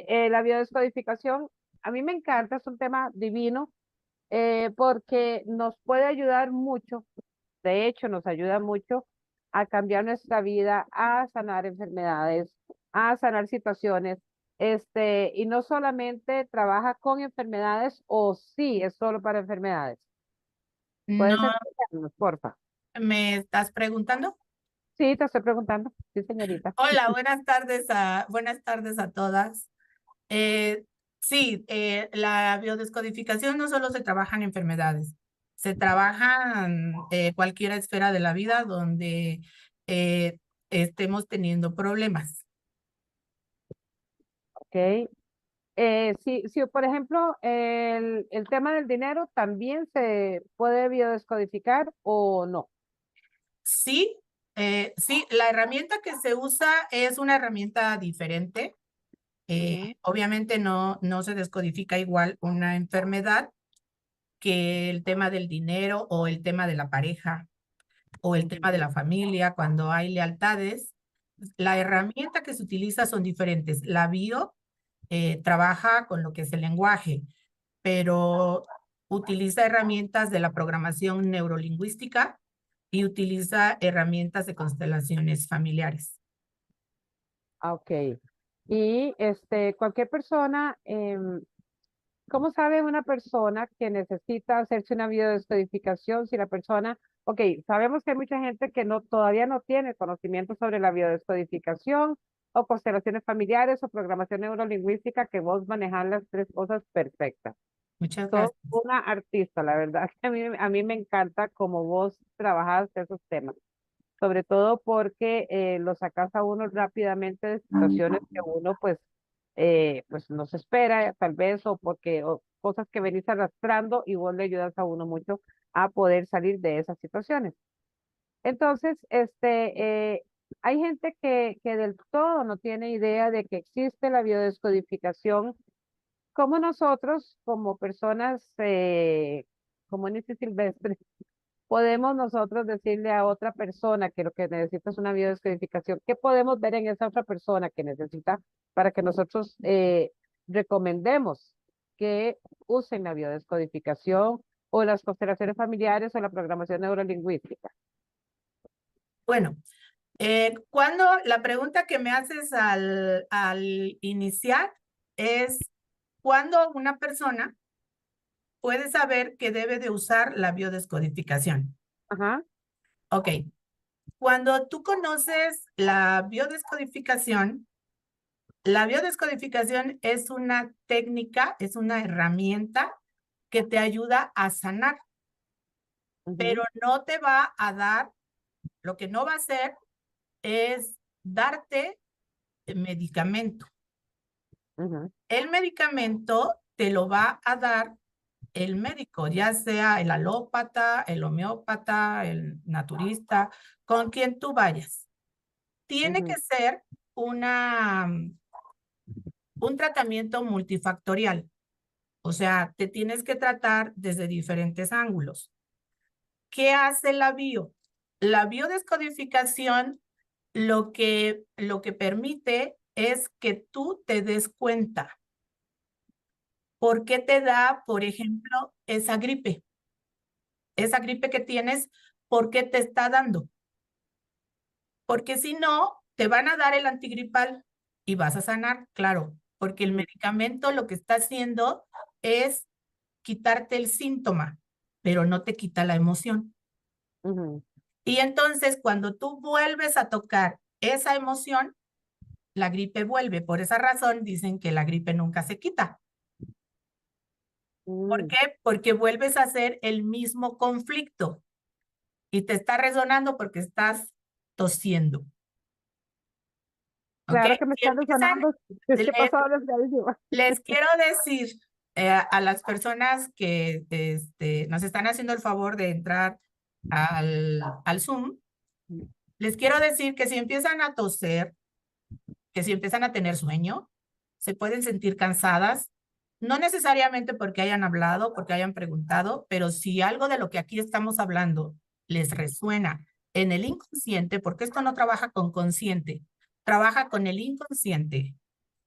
La biodescodificación, a mí me encanta, es un tema divino, porque nos puede ayudar mucho, de hecho nos ayuda mucho a cambiar nuestra vida, a sanar enfermedades, a sanar situaciones, y no solamente trabaja con enfermedades o sí es solo para enfermedades. No ¿Puedes explicarnos, porfa? me estás preguntando. Sí, te estoy preguntando. Sí, señorita. Hola, buenas tardes a todas. Eh, sí, la biodescodificación no solo se trabaja en enfermedades, se trabaja en cualquier esfera de la vida donde eh, estemos teniendo problemas. Ok. Sí, por ejemplo, el tema del dinero también se puede biodescodificar o no. Sí, sí, la herramienta que se usa es una herramienta diferente. Ujú. Obviamente no se descodifica igual una enfermedad que el tema del dinero o el tema de la pareja o el tema de Ujú. la familia, cuando hay lealtades. La herramienta que se utiliza son diferentes. La bio trabaja con lo que es el lenguaje, pero utiliza herramientas de la programación neurolingüística y utiliza herramientas de constelaciones familiares. Ah, ok. Y cualquier persona, ¿cómo sabe una persona que necesita hacerse una biodescodificación si la persona, ok, sabemos que hay mucha gente que todavía no tiene conocimiento sobre la biodescodificación o constelaciones familiares o programación neurolingüística, que vos manejas las tres cosas perfectas. Muchas Sos gracias. una artista, la verdad que a mí me encanta cómo vos trabajas esos temas, sobre todo porque lo sacas a uno rápidamente de situaciones que uno pues no se espera, tal vez, o cosas que venís arrastrando y vos le ayudas a uno mucho a poder salir de esas situaciones. Entonces, hay gente que del todo no tiene idea de que existe la biodescodificación, como nosotros, como personas comunes y silvestres, podemos nosotros decirle a otra persona que lo que necesita es una biodescodificación. ¿Qué podemos ver en esa otra persona que necesita para que nosotros recomendemos que usen la biodescodificación o las constelaciones familiares o la programación neurolingüística? Bueno, cuando la pregunta que me haces al iniciar es, ¿cuándo una persona puede saber que debe de usar la biodescodificación? Ajá. Ok, cuando tú conoces la biodescodificación es una técnica, es una herramienta que te ayuda a sanar, pero Ujú. no te va a dar, lo que no va a hacer es darte medicamento. Ujú. El medicamento te lo va a dar el médico, ya sea el alópata, el homeópata, el naturista, con quien tú vayas. Tiene que Ujú. ser una, un tratamiento multifactorial, o sea, te tienes que tratar desde diferentes ángulos. ¿Qué hace la bio? La biodescodificación lo que permite es que tú te des cuenta por qué te da, por ejemplo, esa gripe que tienes, ¿por qué te está dando? Porque si no, te van a dar el antigripal y vas a sanar, claro, porque el Ujú. medicamento lo que está haciendo es quitarte el síntoma, pero no te quita la emoción. Ujú. Y entonces, cuando tú vuelves a tocar esa emoción, la gripe vuelve. Por esa razón dicen que la gripe nunca se quita. ¿Por Mm. qué? Porque vuelves a hacer el mismo conflicto y te está resonando porque estás tosiendo. ¿Ok? Claro que me Si están empiezan, resonando. Es que le- pasó ahora clarísimo. les quiero decir a las personas que nos están haciendo el favor de entrar al Zoom, les quiero decir que si empiezan a toser, que si empiezan a tener sueño, se pueden sentir cansadas, no necesariamente porque hayan hablado, porque hayan preguntado, pero si algo de lo que aquí estamos hablando les resuena en el inconsciente, porque esto no trabaja con consciente, trabaja con el inconsciente,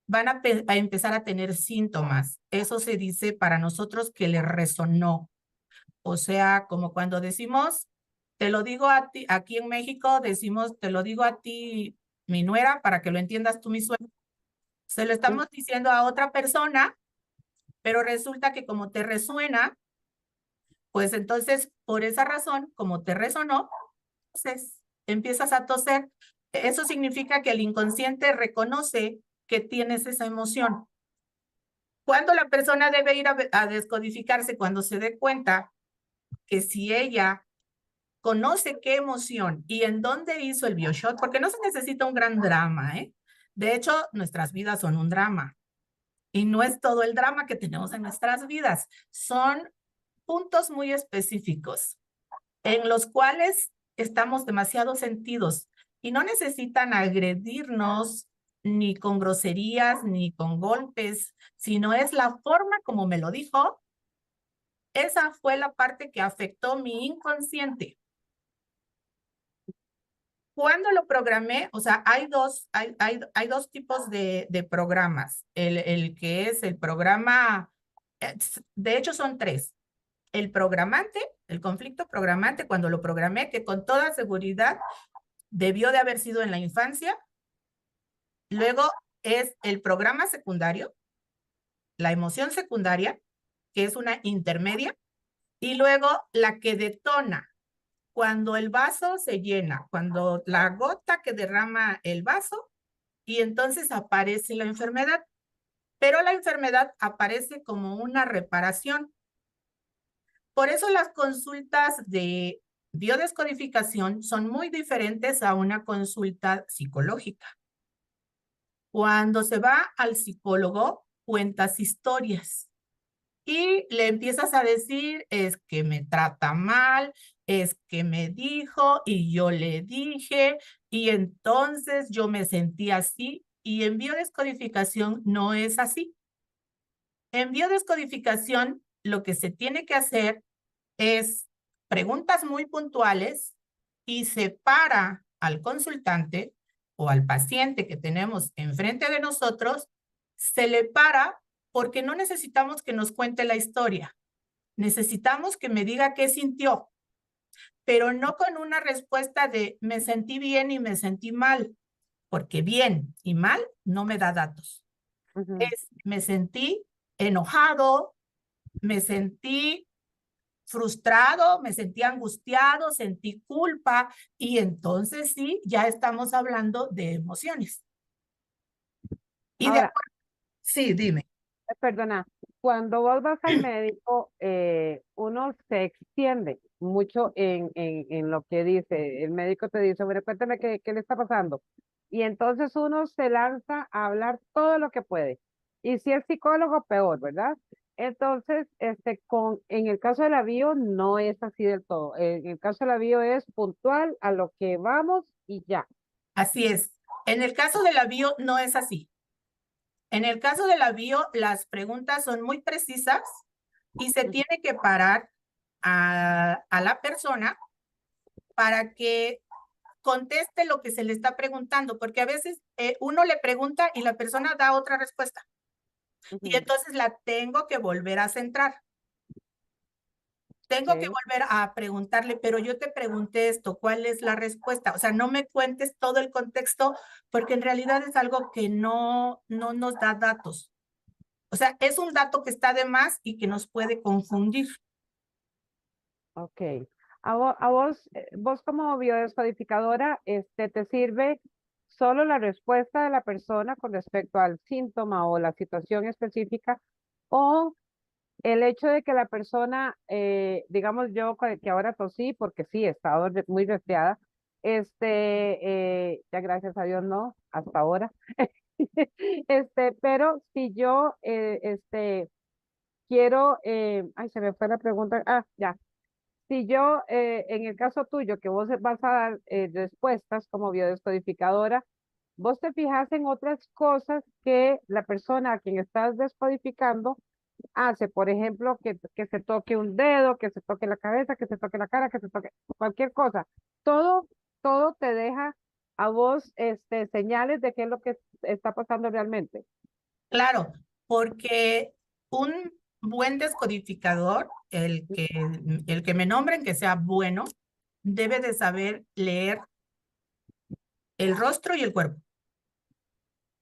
van a empezar a tener síntomas. Eso se dice para nosotros que le resonó. O sea, como cuando decimos, te lo digo a ti, aquí en México decimos, te lo digo a ti, mi nuera, para que lo entiendas tú, mi suegra. Se lo estamos diciendo a otra persona, pero resulta que como te resuena, pues entonces, por esa razón, como te resonó, entonces empiezas a toser. Eso significa que el inconsciente reconoce que tienes esa emoción. ¿Cuándo la persona debe ir a descodificarse? Cuando se dé cuenta que si ella conoce qué emoción y en dónde hizo el BioShot, porque no se necesita un gran drama, ¿eh? De hecho, nuestras vidas son un drama. Y no es todo el drama que tenemos en nuestras vidas. Son puntos muy específicos en los cuales estamos demasiado sentidos y no necesitan agredirnos ni con groserías ni con golpes, sino es la forma como me lo dijo. Esa fue la parte que afectó mi inconsciente. Cuando lo programé, o sea, hay dos tipos de programas. El que es el programa, de hecho son tres. El programante, el conflicto programante, cuando lo programé, que con toda seguridad debió de haber sido en la infancia. Luego es el programa secundario, la emoción secundaria, que es una intermedia, y luego la que detona cuando el vaso se llena, cuando la gota que derrama el vaso, y entonces aparece la enfermedad. Pero la enfermedad aparece como una reparación. Por eso las consultas de biodescodificación son muy diferentes a una consulta psicológica. Cuando se va al psicólogo, cuentas historias y le empiezas a decir, es que me trata mal, es que me dijo y yo le dije y entonces yo me sentí así, y en biodescodificación no es así. En biodescodificación lo que se tiene que hacer es preguntas muy puntuales y separa al consultante o al paciente que tenemos enfrente de nosotros, se le para porque no necesitamos que nos cuente la historia. Necesitamos que me diga qué sintió, pero no con una respuesta de me sentí bien y me sentí mal, porque bien y mal no me da datos. Es me sentí enojado, me sentí frustrado, me sentí angustiado, sentí culpa, y entonces sí, ya estamos hablando de emociones. Y de Ahora, acuerdo, sí, dime. perdona, cuando vos vas al médico, uno se extiende mucho en lo que dice. El médico te dice, bueno, cuéntame qué le está pasando. Y entonces uno se lanza a hablar todo lo que puede. Y si es psicólogo, peor, ¿verdad? Entonces, en el caso de la bio, no es así del todo. En el caso de la bio es puntual a lo que vamos y ya. Así es. En el caso de la bio no es así. En el caso de la bio, las preguntas son muy precisas y se tiene que parar a la persona para que conteste lo que se le está preguntando, porque a veces uno le pregunta y la persona da otra respuesta. Y Ujú. entonces la tengo que volver a centrar. Tengo que Ok. volver a preguntarle, pero yo te pregunté esto, ¿cuál es la respuesta? O sea, no me cuentes todo el contexto, porque en realidad es algo que no nos da datos. O sea, es un dato que está de más y que nos puede confundir. Ok. Vos como biodescodificadora, ¿te sirve solo la respuesta de la persona con respecto al síntoma o la situación específica? ¿O el hecho de que la persona, digamos yo que ahora tosí, porque sí, he estado muy resfriada, ya gracias a Dios no, hasta ahora. Pero si yo, quiero, ay, se me fue la pregunta, ya. Si yo, en el caso tuyo, que vos vas a dar respuestas como biodescodificadora, vos te fijas en otras cosas que la persona a quien estás descodificando hace, por ejemplo, que se toque un dedo, que se toque la cabeza, que se toque la cara, que se toque cualquier cosa. Todo, todo te deja a vos señales de qué es lo que está pasando realmente. Claro, porque un buen descodificador, el que me nombren que sea bueno, debe de saber leer el rostro y el cuerpo.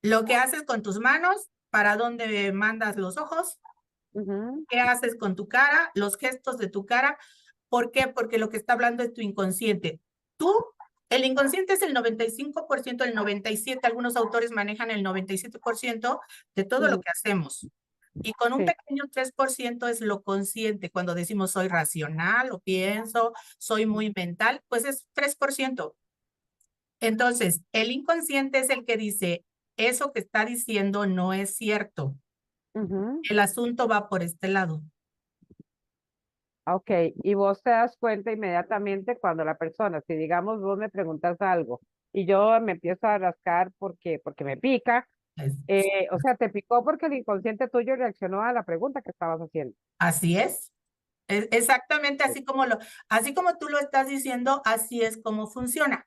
Lo que haces con tus manos, para dónde mandas los ojos, Ujú, qué haces con tu cara, los gestos de tu cara. ¿Por qué? Porque lo que está hablando es tu inconsciente. Tú, el inconsciente es el 95%, el 97%, algunos autores manejan el 97% de todo lo ujú, que hacemos. Y con un sí, pequeño 3% es lo consciente. Cuando decimos soy racional o pienso, soy muy mental, pues es 3%. Entonces, el inconsciente es el que dice, eso que está diciendo no es cierto. ujú. El asunto va por este lado. Ok, y vos te das cuenta inmediatamente cuando la persona, si digamos vos me preguntas algo y yo me empiezo a rascar porque me pica, Es- o sea, te picó porque el inconsciente tuyo reaccionó a la pregunta que estabas haciendo. Así es. Exactamente así como tú lo estás diciendo, así es como funciona.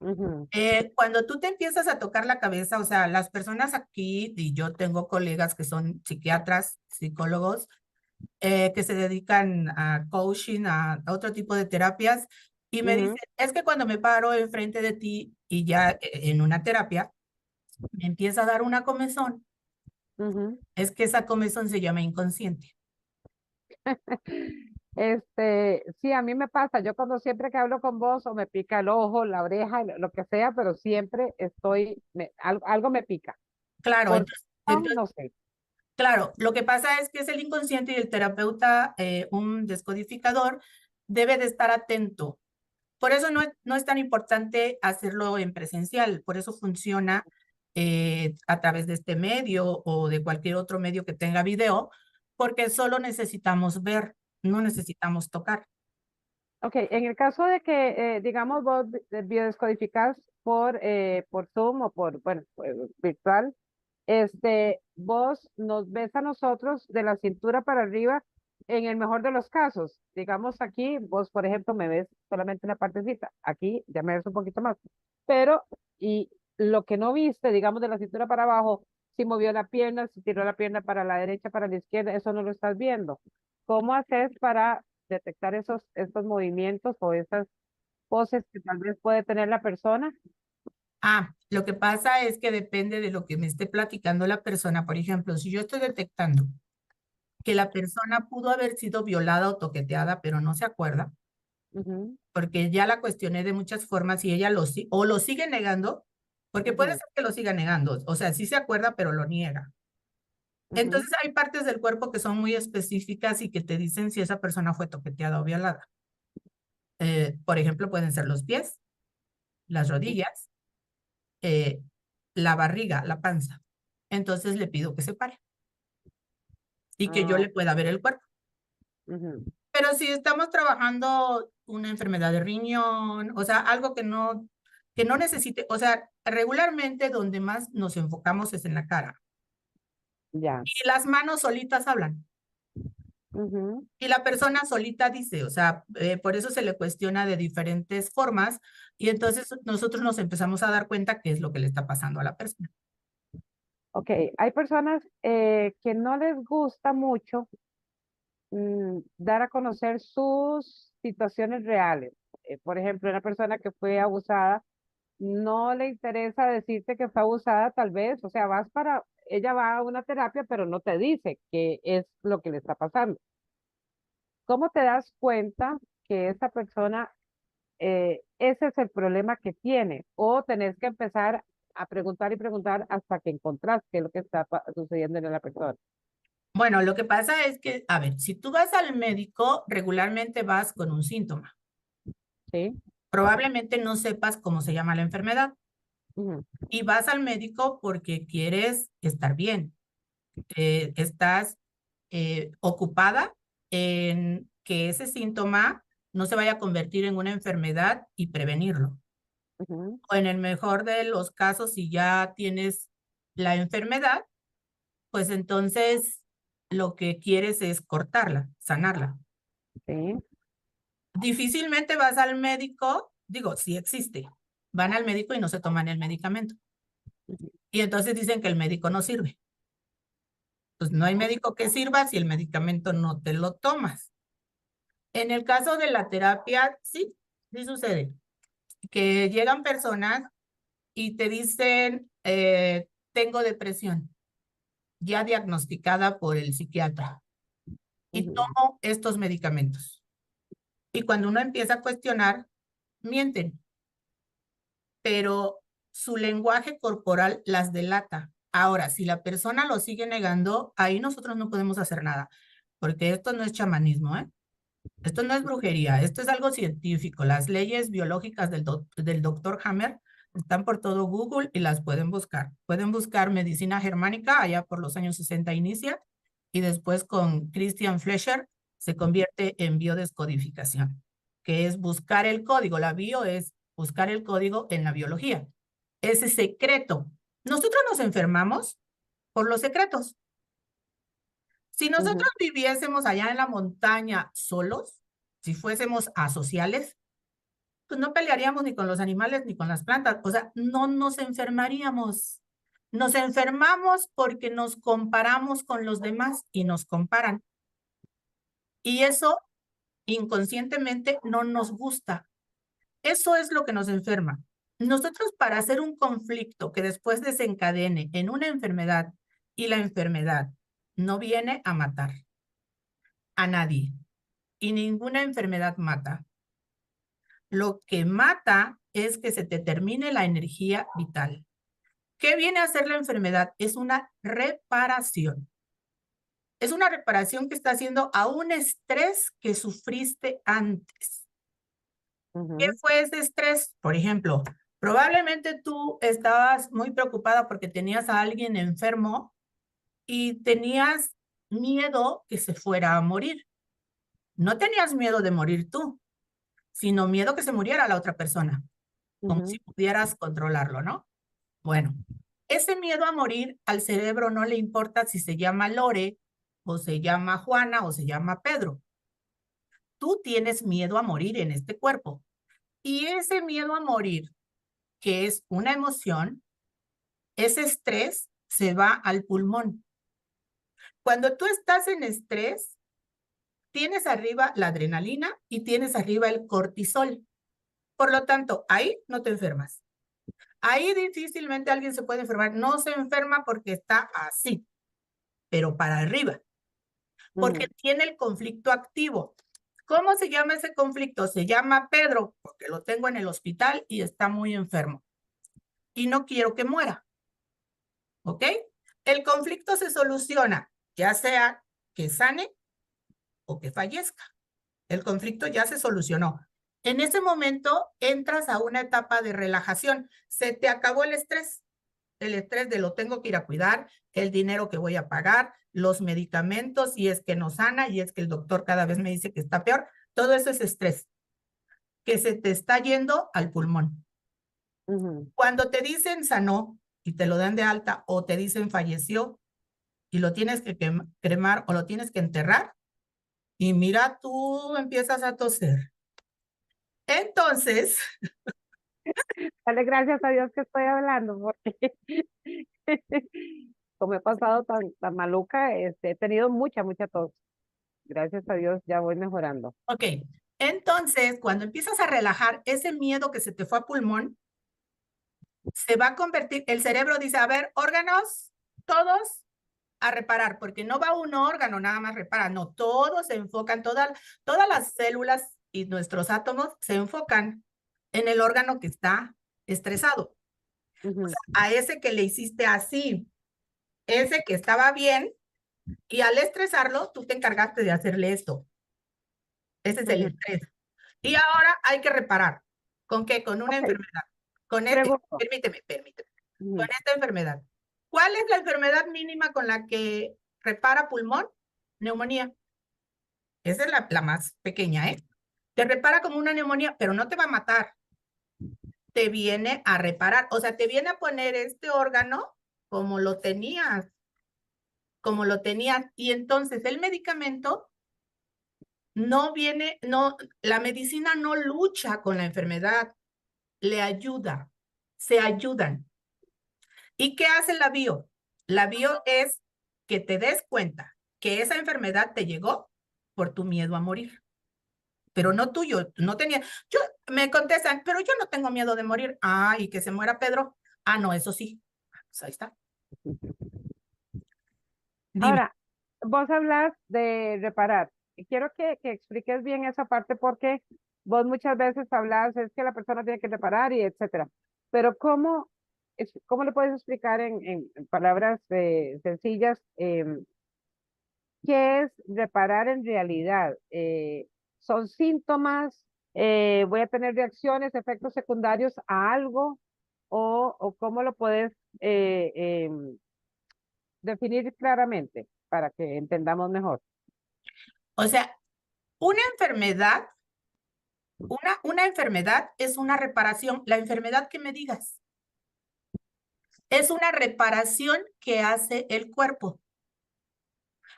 Ujú, Cuando tú te empiezas a tocar la cabeza, o sea, las personas aquí, y yo tengo colegas que son psiquiatras, psicólogos, que se dedican a coaching, a otro tipo de terapias, y me ujú, dicen, es que cuando me paro enfrente de ti y ya en una terapia, me empieza a dar una comezón, ujú. es que esa comezón se llama inconsciente. Sí, a mí me pasa, yo cuando siempre que hablo con vos o me pica el ojo, la oreja, lo que sea, pero siempre algo me pica. Claro, ¿Por qué? No, no sé. claro, lo que pasa es que es el inconsciente y el terapeuta, un descodificador, debe de estar atento. Por eso no es tan importante hacerlo en presencial, por eso funciona a través de este medio o de cualquier otro medio que tenga video, porque solo necesitamos ver, no necesitamos tocar. Ok, en el caso de que, digamos, vos biodescodificás por Zoom o bueno, virtual, vos nos ves a nosotros de la cintura para arriba en el mejor de los casos. Digamos aquí, vos, por ejemplo, me ves solamente una partecita. Aquí ya me ves un poquito más. Pero, y lo que no viste, digamos, de la cintura para abajo, si movió la pierna, si tiró la pierna para la derecha, para la izquierda, eso no lo estás viendo. ¿Cómo haces para detectar estos movimientos o esas poses que tal vez puede tener la persona? Lo que pasa es que depende de lo que me esté platicando la persona. Por ejemplo, si yo estoy detectando que la persona pudo haber sido violada o toqueteada, pero no se acuerda, Ujú, porque ya la cuestioné de muchas formas y ella o lo sigue negando, porque puede ujú, ser que lo siga negando, o sea, sí se acuerda, pero lo niega. ujú, Entonces hay partes del cuerpo que son muy específicas y que te dicen si esa persona fue toqueteada o violada. Por ejemplo, pueden ser los pies, las rodillas, eh, la barriga, la panza. Entonces le pido que se pare y que yo ah, le pueda ver el cuerpo. ujú. Pero si estamos trabajando una enfermedad de riñón, o sea, algo que no necesite, o sea, regularmente donde más nos enfocamos es en la cara. Ya. Y las manos solitas hablan. Ujú. Y la persona solita dice, o sea, por eso se le cuestiona de diferentes formas y entonces nosotros nos empezamos a dar cuenta qué es lo que le está pasando a la persona. Ok, hay personas que no les gusta mucho dar a conocer sus situaciones reales. Por ejemplo, una persona que fue abusada, no le interesa decirte que fue abusada, tal vez, o sea, ella va a una terapia, pero no te dice qué es lo que le está pasando. ¿Cómo te das cuenta que esa persona, ese es el problema que tiene? O tenés que empezar a preguntar y preguntar hasta que encontrás qué es lo que está sucediendo en la persona. Bueno, lo que pasa es que, a ver, si tú vas al médico, regularmente vas con un síntoma. ¿Sí? Probablemente no sepas cómo se llama la enfermedad Ujú, y vas al médico porque quieres estar bien. Estás ocupada en que ese síntoma no se vaya a convertir en una enfermedad y prevenirlo. ujú, O en el mejor de los casos, si ya tienes la enfermedad, pues entonces lo que quieres es cortarla, sanarla. sí. Difícilmente vas al médico, digo, sí existe. Van al médico y no se toman el medicamento. Ujú. Y entonces dicen que el médico no sirve. pues no hay médico que sirva si el medicamento no te lo tomas. En el caso de la terapia, sí, sí sucede. Que llegan personas y te dicen, tengo depresión, ya diagnosticada por el psiquiatra, y Ujú, tomo estos medicamentos. Y cuando uno empieza a cuestionar, mienten, pero su lenguaje corporal las delata. Ahora, si la persona lo sigue negando, ahí nosotros no podemos hacer nada, porque esto no es chamanismo, ¿eh? Esto no es brujería, esto es algo científico. Las leyes biológicas del doctor Hammer están por todo Google y las pueden buscar. Pueden buscar medicina germánica, allá por los años 60 inicia, y después con Christian Fleischer se convierte en biodescodificación, que es buscar el código. La bio es buscar el código en la biología. Ese secreto. Nosotros nos enfermamos por los secretos. Si nosotros ujú, viviésemos allá en la montaña solos, si fuésemos asociales, pues no pelearíamos ni con los animales ni con las plantas. O sea, no nos enfermaríamos. Nos enfermamos porque nos comparamos con los demás y nos comparan. Y eso inconscientemente no nos gusta. Eso es lo que nos enferma. Nosotros para hacer un conflicto que después desencadene en una enfermedad y la enfermedad no viene a matar a nadie y ninguna enfermedad mata. Lo que mata es que se te termine la energía vital. ¿Qué viene a hacer la enfermedad? Es una reparación. Es una reparación que está haciendo a un estrés que sufriste antes. ¿Qué ujú, fue ese estrés? Por ejemplo, probablemente tú estabas muy preocupada porque tenías a alguien enfermo y tenías miedo que se fuera a morir. No tenías miedo de morir tú, sino miedo que se muriera la otra persona, como si ujú, pudieras controlarlo, ¿no? Bueno, ese miedo a morir al cerebro no le importa si se llama Lore o se llama Juana o se llama Pedro. Tú tienes miedo a morir en este cuerpo. Y ese miedo a morir, que es una emoción, ese estrés se va al pulmón. Cuando tú estás en estrés, tienes arriba la adrenalina y tienes arriba el cortisol. Por lo tanto, ahí no te enfermas. Ahí difícilmente alguien se puede enfermar. No se enferma porque está así, pero para arriba, porque ujú, tiene el conflicto activo. ¿Cómo se llama ese conflicto? Se llama Pedro, porque lo tengo en el hospital y está muy enfermo. Y no quiero que muera. ¿Ok? El conflicto se soluciona, ya sea que sane o que fallezca. El conflicto ya se solucionó. En ese momento entras a una etapa de relajación. Se te acabó el estrés de lo tengo que ir a cuidar, el dinero que voy a pagar, los medicamentos, y es que no sana, y es que el doctor cada vez me dice que está peor. Todo eso es estrés que se te está yendo al pulmón. ujú. Cuando te dicen sanó y te lo dan de alta o te dicen falleció y lo tienes que cremar o lo tienes que enterrar, y mira, tú empiezas a toser. Entonces, Dale gracias a Dios que estoy hablando, porque como he pasado tan maluca, he tenido mucha tos. Gracias a Dios ya voy mejorando. ok, entonces cuando empiezas a relajar ese miedo que se te fue a pulmón, se va a convertir, el cerebro dice, a ver, órganos, todos a reparar, porque no va un órgano nada más repara, no, todos se enfocan, todas las células y nuestros átomos se enfocan en el órgano que está estresado. O Ujú, sea, a ese que le hiciste así, ese que estaba bien, y al estresarlo, tú te encargaste de hacerle esto. Ese es el ujú. estrés. Y ahora hay que reparar. ¿Con qué? Con una Ok, enfermedad. pregunto. Permíteme. Con Ujú, esta enfermedad. ¿Cuál es la enfermedad mínima con la que repara pulmón? Neumonía. Esa es la más pequeña, ¿eh? Te repara como una neumonía, pero no te va a matar. Te viene a reparar. O sea, te viene a poner este órgano como lo tenías, como lo tenías. Y entonces el medicamento no viene, no, la medicina no lucha con la enfermedad, le ayuda, se ayudan. ¿Y qué hace la bio? La bio es que te des cuenta que esa enfermedad te llegó por tu miedo a morir. Pero no tuyo, no tenía. Me contestan, pero yo no tengo miedo de morir. Ah, y que se muera Pedro. Ah, no, eso sí. Pues ahí está. Dime. Ahora, vos hablas de reparar. Y quiero que expliques bien esa parte porque vos muchas veces hablas, es que la persona tiene que reparar y etcétera. Pero ¿cómo le puedes explicar en palabras sencillas qué es reparar en realidad? ¿Son síntomas? ¿Voy a tener reacciones, efectos secundarios a algo? ¿O cómo lo puedes definir claramente para que entendamos mejor? O sea, una enfermedad, una enfermedad es una reparación. La enfermedad que me digas es una reparación que hace el cuerpo.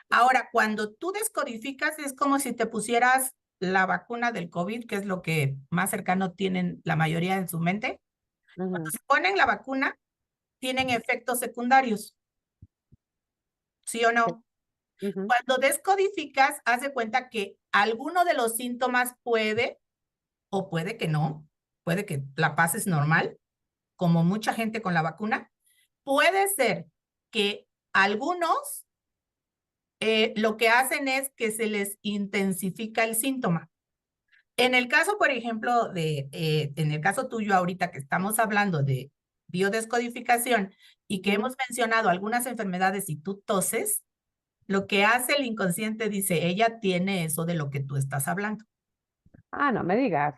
Ahora, cuando tú descodificas, es como si te pusieras la vacuna del COVID, que es lo que más cercano tienen la mayoría en su mente. Cuando se ponen la vacuna, tienen efectos secundarios, ¿sí o no? Ujú. Cuando descodificas, haz de cuenta que alguno de los síntomas puede o puede que no, puede que la pases normal, como mucha gente con la vacuna. Puede ser que algunos lo que hacen es que se les intensifica el síntoma. En el caso, por ejemplo, en el caso tuyo ahorita que estamos hablando de biodescodificación y que hemos mencionado algunas enfermedades y tú toses, lo que hace el inconsciente dice, ella tiene eso de lo que tú estás hablando. Ah, no me digas.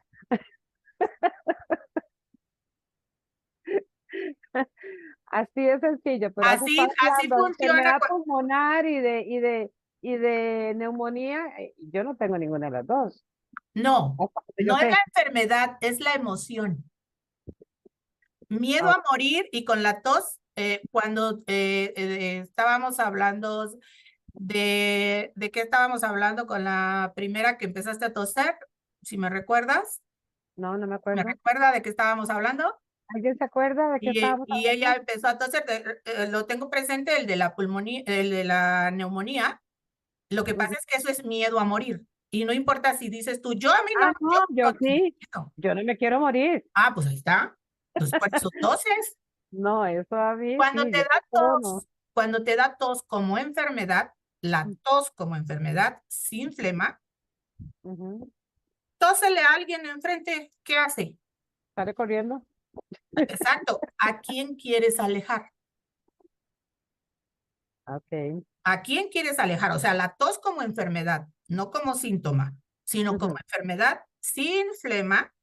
Así de sencillo, pero has Así, estado así hablando de funciona. enfermedad pulmonar y de neumonía. Yo no tengo ninguna de las dos. No, Hasta donde yo no es la sé. enfermedad, es la emoción. Miedo Ah, a morir y con la tos, cuando estábamos hablando ¿de qué estábamos hablando con la primera que empezaste a toser? Si me recuerdas, no, no me ¿me acuerdo. recuerda de qué estábamos hablando? ¿Alguien se acuerda de qué estábamos Y ella hablando? empezó a toser, lo tengo presente, el de la pulmonía, el de la neumonía. Lo que Ujú. pasa es que eso es miedo a morir. Y no importa si dices tú, yo a mí no, Ah, no, yo yo no tengo sí. miedo. Yo no me quiero morir. Ah, pues ahí está. Entonces, por eso toses. No, eso a mí Cuando sí, te yo da todo no. tos, cuando te da tos como enfermedad, la tos como enfermedad sin flema, Ujú. tósele a alguien enfrente, ¿qué hace? ¿Sale corriendo? Exacto. ¿A quién quieres alejar? Ok. ¿A quién quieres alejar? O sea, la tos como enfermedad, no como síntoma, sino como Ujú. enfermedad sin flema.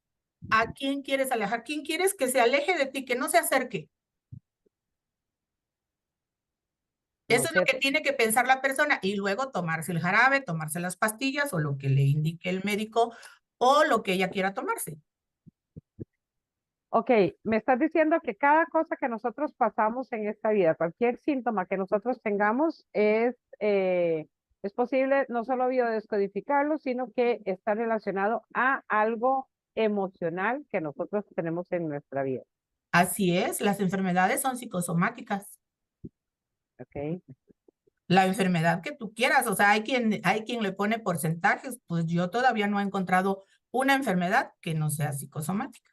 ¿A quién quieres alejar? ¿Quién quieres que se aleje de ti, que no se acerque? Eso No, es lo que tiene que pensar la persona y luego tomarse el jarabe, tomarse las pastillas o lo que le indique el médico o lo que ella quiera tomarse. ok, me estás diciendo que cada cosa que nosotros pasamos en esta vida, cualquier síntoma que nosotros tengamos, es posible no solo biodescodificarlo, sino que está relacionado a algo emocional que nosotros tenemos en nuestra vida. Así es, las enfermedades son psicosomáticas. Ok. La enfermedad que tú quieras, o sea, hay quien le pone porcentajes, pues yo todavía no he encontrado una enfermedad que no sea psicosomática.